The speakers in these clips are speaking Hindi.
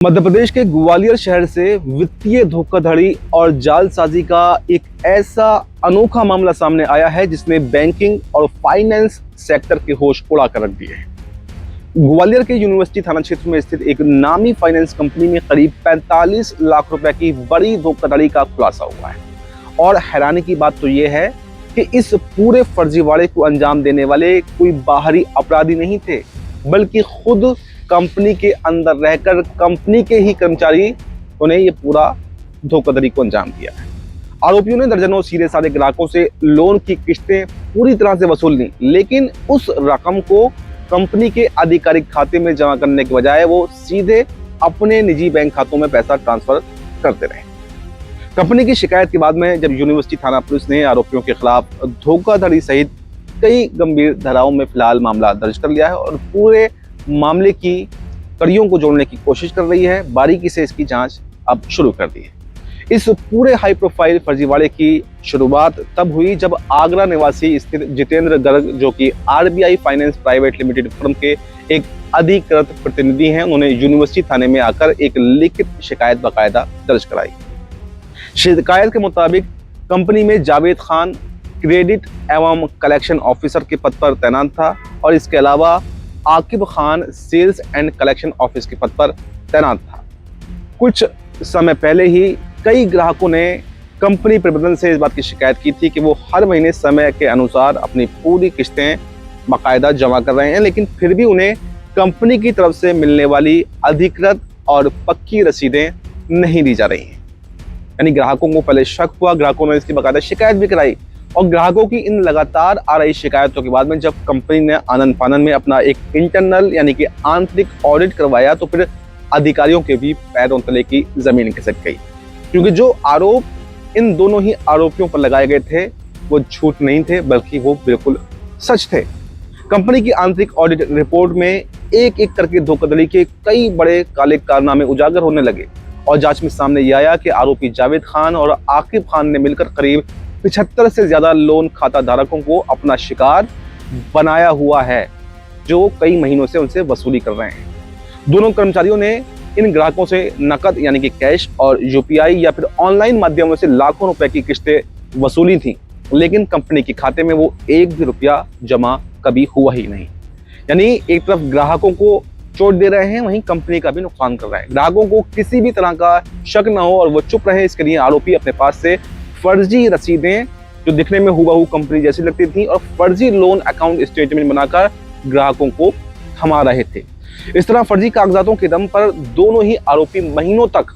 मध्य प्रदेश के ग्वालियर शहर से वित्तीय धोखाधड़ी और जालसाजी का एक ऐसा अनोखा मामला सामने आया है जिसने बैंकिंग और फाइनेंस सेक्टर के होश उड़ा कर रख दिए हैं। ग्वालियर के यूनिवर्सिटी थाना क्षेत्र में स्थित एक नामी फाइनेंस कंपनी में करीब 45 लाख रुपए की बड़ी धोखाधड़ी का खुलासा हुआ है। और हैरानी की बात तो यह है कि इस पूरे फर्जीवाड़े को अंजाम देने वाले कोई बाहरी अपराधी नहीं थे, बल्कि खुद कंपनी के अंदर रहकर कंपनी के ही कर्मचारी उन्हें ये पूरा धोखाधड़ी को अंजाम दिया है। आरोपियों ने दर्जनों सीधे साधे ग्राहकों से लोन की किस्तें पूरी तरह से वसूल ली, लेकिन उस रकम को कंपनी के आधिकारिक खाते में जमा करने के बजाय वो सीधे अपने निजी बैंक खातों में पैसा ट्रांसफर करते रहे। कंपनी की शिकायत के बाद में जब यूनिवर्सिटी थाना पुलिस ने आरोपियों के खिलाफ धोखाधड़ी सहित कई गंभीर धाराओं में फिलहाल मामला दर्ज कर लिया है और पूरे मामले की कड़ियों को जोड़ने की कोशिश कर रही है। बारीकी से इसकी जांच अब शुरू कर दी है। इस पूरे हाई प्रोफाइल फर्जीवाड़े की शुरुआत तब हुई जब आगरा निवासी स्थित जितेंद्र गर्ग, जो कि RBI finance private limited firm के एक अधिकृत प्रतिनिधि हैं, उन्होंने यूनिवर्सिटी थाने में आकर एक लिखित शिकायत बाकायदा दर्ज कराई। शिकायत के मुताबिक कंपनी में जावेद खान क्रेडिट एवं कलेक्शन ऑफिसर के पद पर तैनात था और इसके अलावा Aqib Khan sales and collection office के पद पर तैनात था। कुछ समय पहले ही कई ग्राहकों ने कंपनी प्रबंधन से इस बात की शिकायत की थी कि वो हर महीने समय के अनुसार अपनी पूरी किस्तें बाकायदा जमा कर रहे हैं, लेकिन फिर भी उन्हें कंपनी की तरफ से मिलने वाली अधिकृत और पक्की रसीदें नहीं दी जा रही हैं। यानी ग्राहकों को पहले शक हुआ, ग्राहकों ने इसकी बाकायदा शिकायत भी कराई और ग्राहकों की इन लगातार आ रही शिकायतों के बाद में जब कंपनी ने आनन फानन में अपना एक इंटरनल यानी कि आंतरिक ऑडिट करवाया तो फिर अधिकारियों के भी पैरों तले की जमीन खिसक गई, क्योंकि जो आरोप इन दोनों ही आरोपियों पर लगाए गए थे वो झूठ नहीं थे, बल्कि वो बिल्कुल सच थे। कंपनी की आंतरिक ऑडिट रिपोर्ट में एक एक करके धोखाधड़ी के कई बड़े काले कारनामे उजागर होने लगे और जांच में सामने यह आया कि आरोपी जावेद खान और आकिब खान ने मिलकर करीब 75 से ज्यादा लोन खाता धारकों को अपना शिकार बनाया हुआ है, जो कई महीनों से उनसे वसूली कर रहे हैं। दोनों कर्मचारियों ने इन ग्राहकों से नकद यानी कि कैश और यूपीआई या फिर ऑनलाइन माध्यमों से लाखों रुपए की किस्तें वसूली थी, लेकिन कंपनी के खाते में वो एक भी रुपया जमा कभी हुआ ही नहीं। यानी एक तरफ ग्राहकों को चोट दे रहे हैं, वहीं कंपनी का भी नुकसान कर रहे हैं। ग्राहकों को किसी भी तरह का शक न हो और वो चुप रहे, इसके लिए आरोपी अपने पास से फर्जी रसीदें जो दिखने में हुबहू कंपनी जैसी लगती थी और फर्जी लोन अकाउंट स्टेटमेंट बनाकर ग्राहकों को थमा रहे थे। इस तरह फर्जी कागजातों के दम पर दोनों ही आरोपी महीनों तक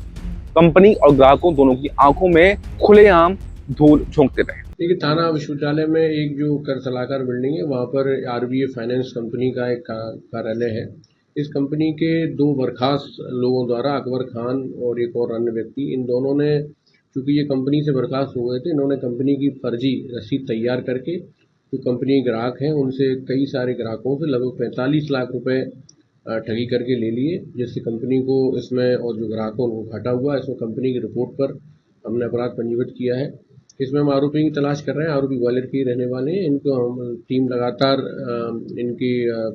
कंपनी और ग्राहकों दोनों की आंखों में खुलेआम धूल झोंकते रहे। देखिए, थाना विश्वविद्यालय में एक जो कर सलाहकार बिल्डिंग है, वहाँ पर आरबीआई फाइनेंस कंपनी का एक कार्यालय है। इस कंपनी के दो बर्खास्त लोगों द्वारा, अकबर खान और एक और अन्य व्यक्ति, इन दोनों ने, चूँकि ये कंपनी से बर्खास्त हो गए थे, इन्होंने कंपनी की फर्जी रसीद तैयार करके जो कंपनी के ग्राहक हैं उनसे कई सारे ग्राहकों से लगभग 45 लाख रुपए ठगी करके ले लिए, जिससे कंपनी को इसमें और जो ग्राहकों को घाटा हुआ। इसमें कंपनी की रिपोर्ट पर हमने अपराध पंजीबद्ध किया है। इसमें हम आरोपी की तलाश कर रहे हैं। आरोपी ग्वालियर के रहने वाले हैं। इनको हम टीम लगातार इनकी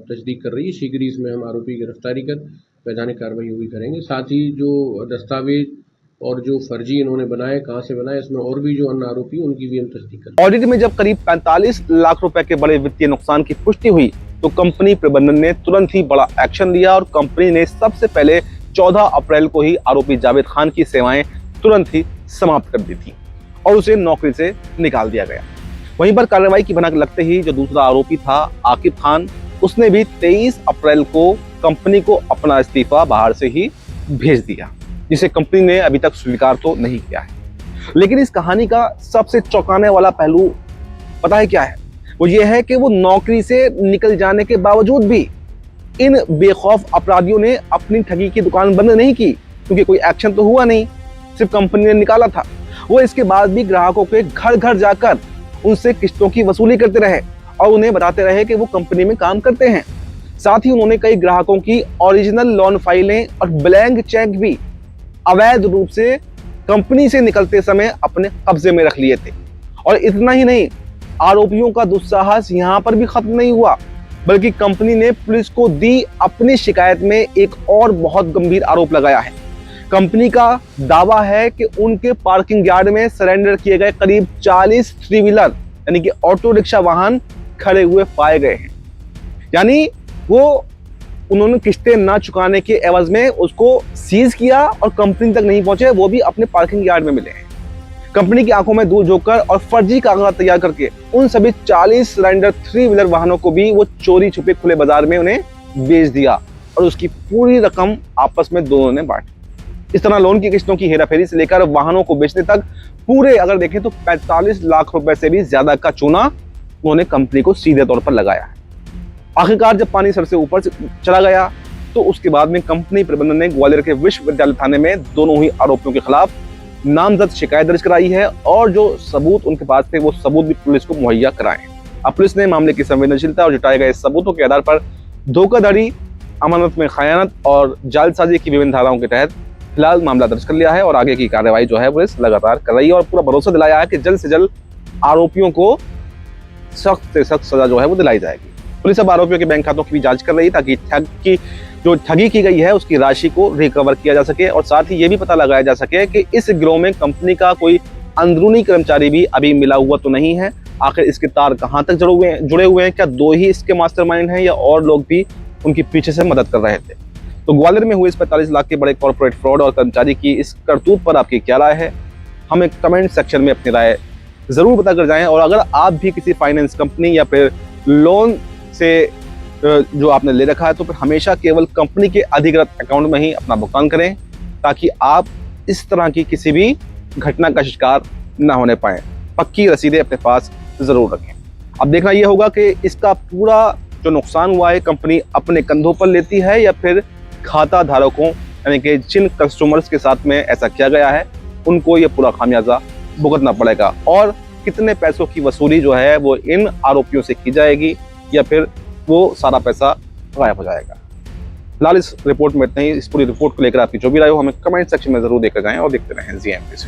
तस्दीक कर रही है। शीघ्र ही इसमें हम आरोपी की गिरफ्तारी कर वैधानिक कार्रवाई भी करेंगे। साथ ही जो दस्तावेज और जो फर्जी इन्होंने बनाए, कहाँ से बनाए, इसमें और भी जो अन्य आरोपी उनकी भी हम तस्दीक करेंगे। ऑडिट में जब करीब 45 लाख रुपए के बड़े वित्तीय नुकसान की पुष्टि हुई तो कंपनी प्रबंधन ने तुरंत ही बड़ा एक्शन लिया और कंपनी ने सबसे पहले 14 अप्रैल को ही आरोपी जावेद खान की सेवाएं तुरंत ही समाप्त कर दी थी और उसे नौकरी से निकाल दिया गया। वहीं पर कार्रवाई की भनक लगते ही जो दूसरा आरोपी था आकिब खान, उसने भी 23 अप्रैल को कंपनी को अपना इस्तीफा बाहर से ही भेज दिया, जिसे कंपनी ने अभी तक स्वीकार तो नहीं किया है। लेकिन इस कहानी का सबसे चौंकाने वाला पहलू पता है क्या है? वो ये है कि वो नौकरी से निकल जाने के बावजूद भी इन बेखौफ अपराधियों ने अपनी ठगी की दुकान बंद नहीं की, क्योंकि कोई एक्शन तो हुआ नहीं, सिर्फ कंपनी ने निकाला था। वो इसके बाद भी ग्राहकों के घर घर जाकर उनसे किस्तों की वसूली करते रहे और उन्हें बताते रहे कि वो कंपनी में काम करते हैं। साथ ही उन्होंने कई ग्राहकों की ओरिजिनल लोन फाइलें और ब्लैंक चेक भी अवैध रूप से कंपनी से निकलते समय अपने कब्जे में रख लिए थे। और इतना ही नहीं, आरोपियों का दुस्साहस यहाँ पर भी खत्म नहीं हुआ, बल्कि कंपनी ने पुलिस को दी अपनी शिकायत में एक और बहुत गंभीर आरोप लगाया है। कंपनी का दावा है कि उनके पार्किंग यार्ड में सरेंडर किए गए करीब 40 थ्री व्हीलर यानी कि ऑटो रिक्शा वाहन खड़े हुए पाए गए हैं। यानी वो उन्होंने किस्तें ना चुकाने के एवज में उसको सीज किया और कंपनी तक नहीं पहुंचे, वो भी अपने पार्किंग यार्ड में मिले हैं। कंपनी की आंखों में धूल झोंककर और फर्जी कागजात तैयार करके उन सभी 40 सरेंडर थ्री व्हीलर वाहनों को भी वो चोरी छुपे खुले बाजार में उन्हें बेच दिया और उसकी पूरी रकम आपस में दोनों ने बांटी। इस तरह लोन की किस्तों की हेराफेरी से लेकर वाहनों को बेचने तक पूरे अगर देखें तो 45 लाख रुपए से भी ज्यादा का चूना उन्होंने कंपनी को सीधे तौर पर लगाया है। आखिरकार जब पानी सर से ऊपर चला गया तो उसके बाद में कंपनी प्रबंधन ने ग्वालियर के विश्वविद्यालय थाने में दोनों ही आरोपियों के खिलाफ नामजद शिकायत दर्ज कराई है और जो सबूत उनके पास थे वो सबूत भी पुलिस को मुहैया कराए। अब पुलिस ने मामले की संवेदनशीलता और जुटाए गए सबूतों के आधार पर धोखाधड़ी, अमानत में खयानत और जालसाजी की विभिन्न धाराओं के तहत फिलहाल मामला दर्ज कर लिया है और आगे की कार्रवाई जो है पुलिस लगातार कर रही है और पूरा भरोसा दिलाया है कि जल्द से जल्द आरोपियों को सख्त से सख्त सजा जो है वो दिलाई जाएगी। पुलिस अब आरोपियों के बैंक खातों की भी जांच कर रही है ताकि ठगी की गई है उसकी राशि को रिकवर किया जा सके और साथ ही ये भी पता लगाया जा सके कि इस गिरोह में कंपनी का कोई अंदरूनी कर्मचारी भी अभी मिला हुआ तो नहीं है। आखिर इसके तार कहां तक जुड़े हुए हैं, क्या दो ही इसके मास्टरमाइंड हैं या और लोग भी उनकी पीछे से मदद कर रहे थे। तो ग्वालियर में हुए इस 45 लाख के बड़े कॉर्पोरेट फ्रॉड और कर्मचारी की इस करतूत पर आपकी क्या राय है, हमें कमेंट सेक्शन में अपनी राय जरूर बता कर जाएं। और अगर आप भी किसी फाइनेंस कंपनी या फिर लोन से जो आपने ले रखा है तो फिर हमेशा केवल कंपनी के अधिकृत अकाउंट में ही अपना भुगतान करें ताकि आप इस तरह की किसी भी घटना का शिकार न होने पाए। पक्की रसीदें अपने पास जरूर रखें। अब देखना यह होगा कि इसका पूरा जो नुकसान हुआ है कंपनी अपने कंधों पर लेती है या फिर खाता धारकों यानी कि जिन कस्टमर्स के साथ में ऐसा किया गया है उनको ये पूरा खामियाजा भुगतना पड़ेगा और कितने पैसों की वसूली जो है वो इन आरोपियों से की जाएगी या फिर वो सारा पैसा गायब हो जाएगा। फिलहाल इस रिपोर्ट में इतना ही। इस पूरी रिपोर्ट को लेकर आपकी जो भी राय हो हमें कमेंट सेक्शन में जरूर देकर जाएं और देखते रहें GMTC।